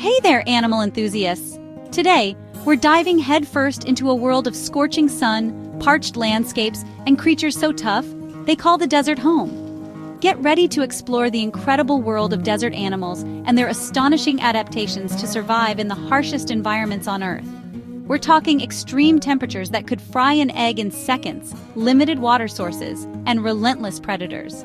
Hey there, animal enthusiasts! Today, we're diving headfirst into a world of scorching sun, parched landscapes, and creatures so tough, they call the desert home. Get ready to explore the incredible world of desert animals and their astonishing adaptations to survive in the harshest environments on Earth. We're talking extreme temperatures that could fry an egg in seconds, limited water sources, and relentless predators.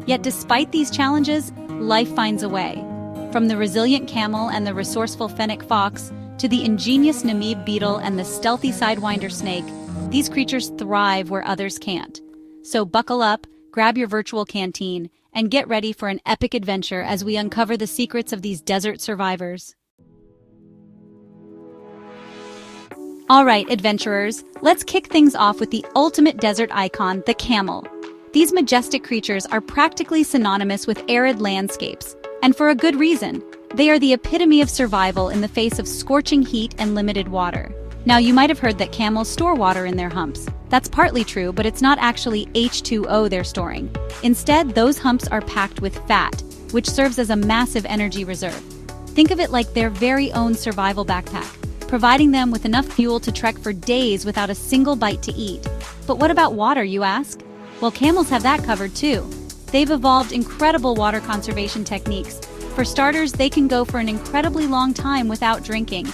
Yet despite these challenges, life finds a way. From the resilient camel and the resourceful Fenic Fox to the ingenious Namib Beetle and the stealthy Sidewinder Snake, these creatures thrive where others can't. So buckle up, grab your virtual canteen, and get ready for an epic adventure as we uncover the secrets of these desert survivors. Alright, adventurers, let's kick things off with the ultimate desert icon, the camel. These majestic creatures are practically synonymous with arid landscapes, and for a good reason. They are the epitome of survival in the face of scorching heat and limited water. Now, you might have heard that camels store water in their humps. That's partly true, but it's not actually H2O they're storing. Instead, those humps are packed with fat, which serves as a massive energy reserve. Think of it like their very own survival backpack, providing them with enough fuel to trek for days without a single bite to eat. But what about water, you ask? Well, camels have that covered too. They've evolved incredible water conservation techniques. For starters, they can go for an incredibly long time without drinking.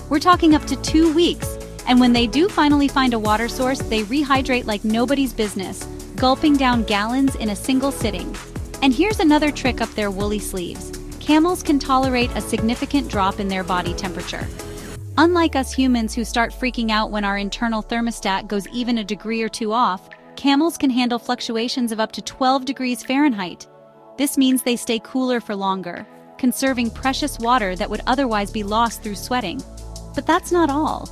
We're talking up to 2 weeks, and when they do finally find a water source, they rehydrate like nobody's business, gulping down gallons in a single sitting. And here's another trick up their woolly sleeves. Camels can tolerate a significant drop in their body temperature. Unlike us humans who start freaking out when our internal thermostat goes even a degree or two off, camels can handle fluctuations of up to 12 degrees Fahrenheit. This means they stay cooler for longer, conserving precious water that would otherwise be lost through sweating. But that's not all.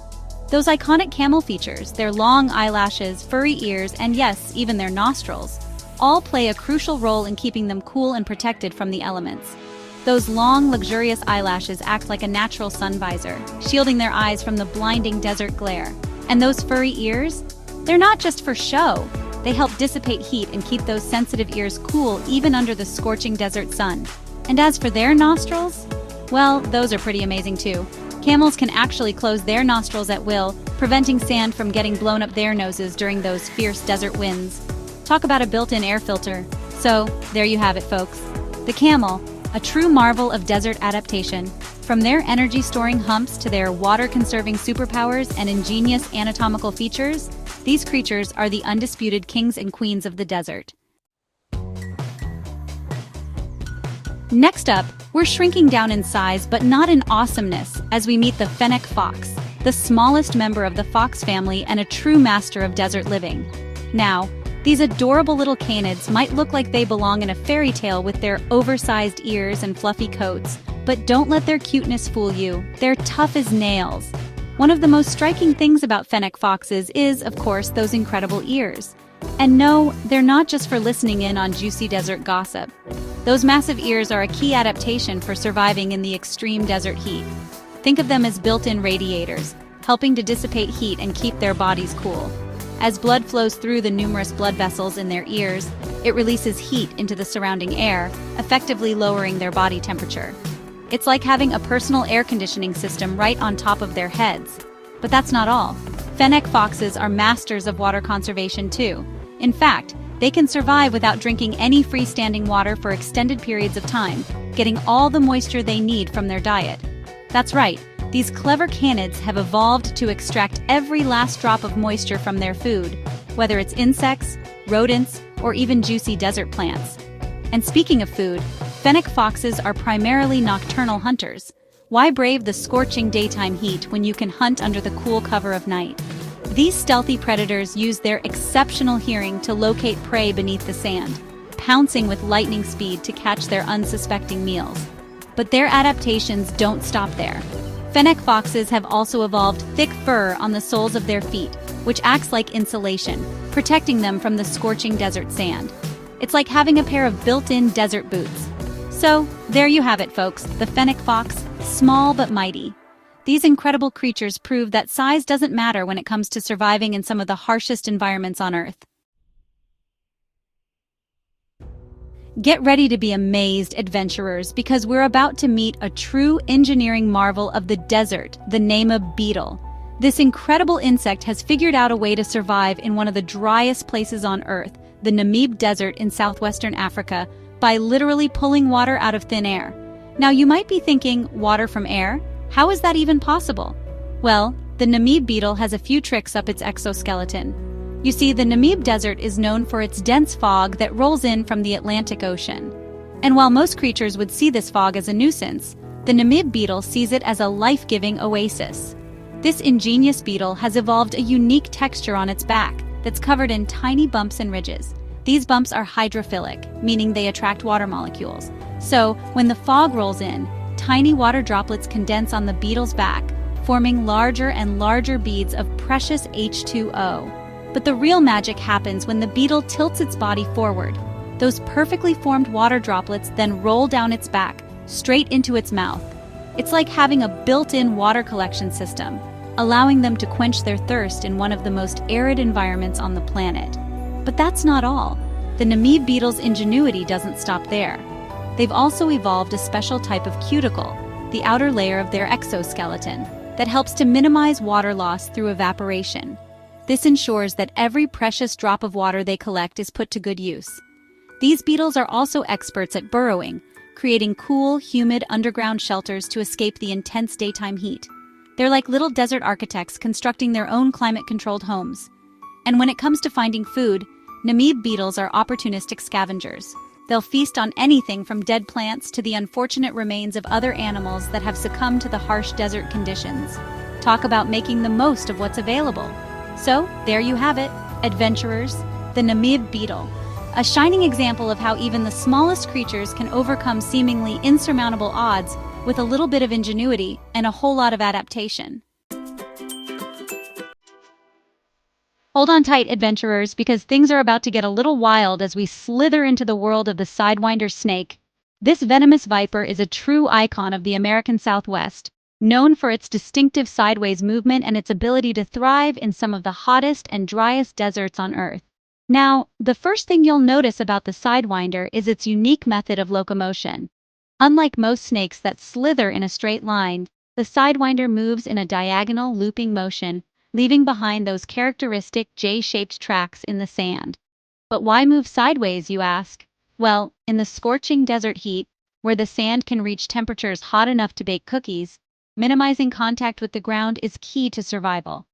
Those iconic camel features, their long eyelashes, furry ears, and yes, even their nostrils, all play a crucial role in keeping them cool and protected from the elements. Those long, luxurious eyelashes act like a natural sun visor, shielding their eyes from the blinding desert glare. And those furry ears? They're not just for show. They help dissipate heat and keep those sensitive ears cool even under the scorching desert sun. And as for their nostrils? Well, those are pretty amazing too. Camels can actually close their nostrils at will, preventing sand from getting blown up their noses during those fierce desert winds. Talk about a built-in air filter. So, there you have it, folks. The camel, a true marvel of desert adaptation. From their energy-storing humps to their water-conserving superpowers and ingenious anatomical features, these creatures are the undisputed kings and queens of the desert. Next up, we're shrinking down in size but not in awesomeness as we meet the Fenic Fox, the smallest member of the fox family and a true master of desert living. Now, these adorable little canids might look like they belong in a fairy tale with their oversized ears and fluffy coats, but don't let their cuteness fool you. They're tough as nails. One of the most striking things about Fenic foxes is, of course, those incredible ears. And no, they're not just for listening in on juicy desert gossip. Those massive ears are a key adaptation for surviving in the extreme desert heat. Think of them as built-in radiators, helping to dissipate heat and keep their bodies cool. As blood flows through the numerous blood vessels in their ears, it releases heat into the surrounding air, effectively lowering their body temperature. It's like having a personal air conditioning system right on top of their heads. But that's not all. Fenic foxes are masters of water conservation too. In fact, they can survive without drinking any freestanding water for extended periods of time, getting all the moisture they need from their diet. That's right, these clever canids have evolved to extract every last drop of moisture from their food, whether it's insects, rodents, or even juicy desert plants. And speaking of food, Fenic foxes are primarily nocturnal hunters. Why brave the scorching daytime heat when you can hunt under the cool cover of night? These stealthy predators use their exceptional hearing to locate prey beneath the sand, pouncing with lightning speed to catch their unsuspecting meals. But their adaptations don't stop there. Fenic foxes have also evolved thick fur on the soles of their feet, which acts like insulation, protecting them from the scorching desert sand. It's like having a pair of built-in desert boots. So, there you have it, folks, the Fenic Fox, small but mighty. These incredible creatures prove that size doesn't matter when it comes to surviving in some of the harshest environments on Earth. Get ready to be amazed, adventurers, because we're about to meet a true engineering marvel of the desert, the Namib Beetle. This incredible insect has figured out a way to survive in one of the driest places on Earth, the Namib Desert in southwestern Africa, by literally pulling water out of thin air. Now you might be thinking, water from air? How is that even possible? Well, the Namib beetle has a few tricks up its exoskeleton. You see, the Namib Desert is known for its dense fog that rolls in from the Atlantic Ocean. And while most creatures would see this fog as a nuisance, the Namib beetle sees it as a life-giving oasis. This ingenious beetle has evolved a unique texture on its back that's covered in tiny bumps and ridges. These bumps are hydrophilic, meaning they attract water molecules. So, when the fog rolls in, tiny water droplets condense on the beetle's back, forming larger and larger beads of precious H2O. But the real magic happens when the beetle tilts its body forward. Those perfectly formed water droplets then roll down its back, straight into its mouth. It's like having a built-in water collection system, allowing them to quench their thirst in one of the most arid environments on the planet. But that's not all. The Namib beetle's ingenuity doesn't stop there. They've also evolved a special type of cuticle, the outer layer of their exoskeleton, that helps to minimize water loss through evaporation. This ensures that every precious drop of water they collect is put to good use. These beetles are also experts at burrowing, creating cool, humid underground shelters to escape the intense daytime heat. They're like little desert architects constructing their own climate-controlled homes. And when it comes to finding food, Namib beetles are opportunistic scavengers. They'll feast on anything from dead plants to the unfortunate remains of other animals that have succumbed to the harsh desert conditions. Talk about making the most of what's available. So, there you have it, adventurers, the Namib beetle. A shining example of how even the smallest creatures can overcome seemingly insurmountable odds with a little bit of ingenuity and a whole lot of adaptation. Hold on tight, adventurers, because things are about to get a little wild as we slither into the world of the Sidewinder Snake. This venomous viper is a true icon of the American Southwest, known for its distinctive sideways movement and its ability to thrive in some of the hottest and driest deserts on Earth. Now, the first thing you'll notice about the Sidewinder is its unique method of locomotion. Unlike most snakes that slither in a straight line, the Sidewinder moves in a diagonal looping motion, leaving behind those characteristic J-shaped tracks in the sand. But why move sideways, you ask? Well, in the scorching desert heat, where the sand can reach temperatures hot enough to bake cookies, minimizing contact with the ground is key to survival.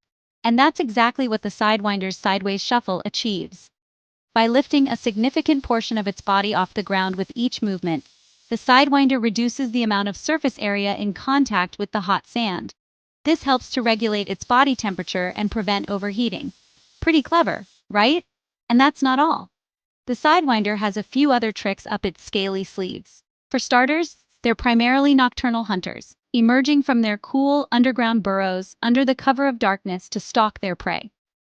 And that's exactly what the Sidewinder's sideways shuffle achieves. By lifting a significant portion of its body off the ground with each movement, the Sidewinder reduces the amount of surface area in contact with the hot sand. This helps to regulate its body temperature and prevent overheating. Pretty clever, right? And that's not all. The Sidewinder has a few other tricks up its scaly sleeves. For starters, they're primarily nocturnal hunters, emerging from their cool underground burrows under the cover of darkness to stalk their prey.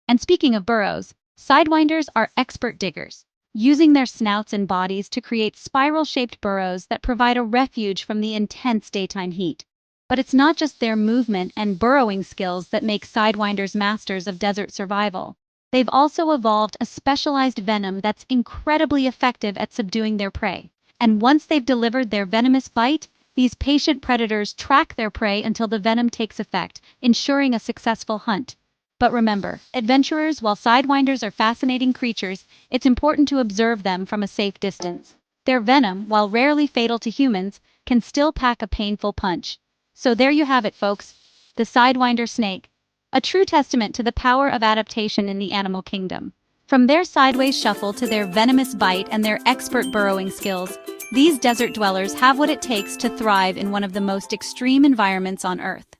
And speaking of burrows, Sidewinders are expert diggers, using their snouts and bodies to create spiral-shaped burrows that provide a refuge from the intense daytime heat. But it's not just their movement and burrowing skills that make Sidewinders masters of desert survival. They've also evolved a specialized venom that's incredibly effective at subduing their prey. And once they've delivered their venomous bite, these patient predators track their prey until the venom takes effect, ensuring a successful hunt. But remember, adventurers, while Sidewinders are fascinating creatures, it's important to observe them from a safe distance. Their venom, while rarely fatal to humans, can still pack a painful punch. So there you have it, folks, the Sidewinder snake, a true testament to the power of adaptation in the animal kingdom. From their sideways shuffle to their venomous bite and their expert burrowing skills, these desert dwellers have what it takes to thrive in one of the most extreme environments on Earth.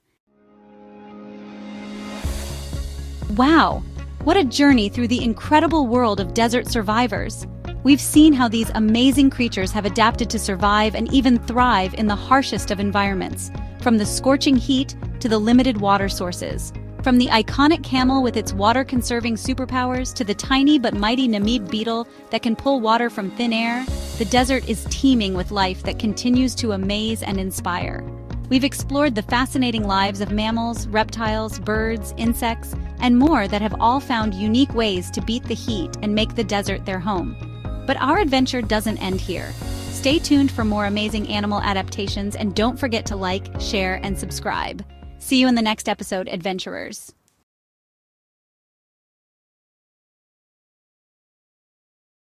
Wow, what a journey through the incredible world of desert survivors. We've seen how these amazing creatures have adapted to survive and even thrive in the harshest of environments, from the scorching heat to the limited water sources. From the iconic camel with its water-conserving superpowers to the tiny but mighty Namib beetle that can pull water from thin air, the desert is teeming with life that continues to amaze and inspire. We've explored the fascinating lives of mammals, reptiles, birds, insects, and more that have all found unique ways to beat the heat and make the desert their home. But our adventure doesn't end here. Stay tuned for more amazing animal adaptations and don't forget to like, share, and subscribe. See you in the next episode, adventurers.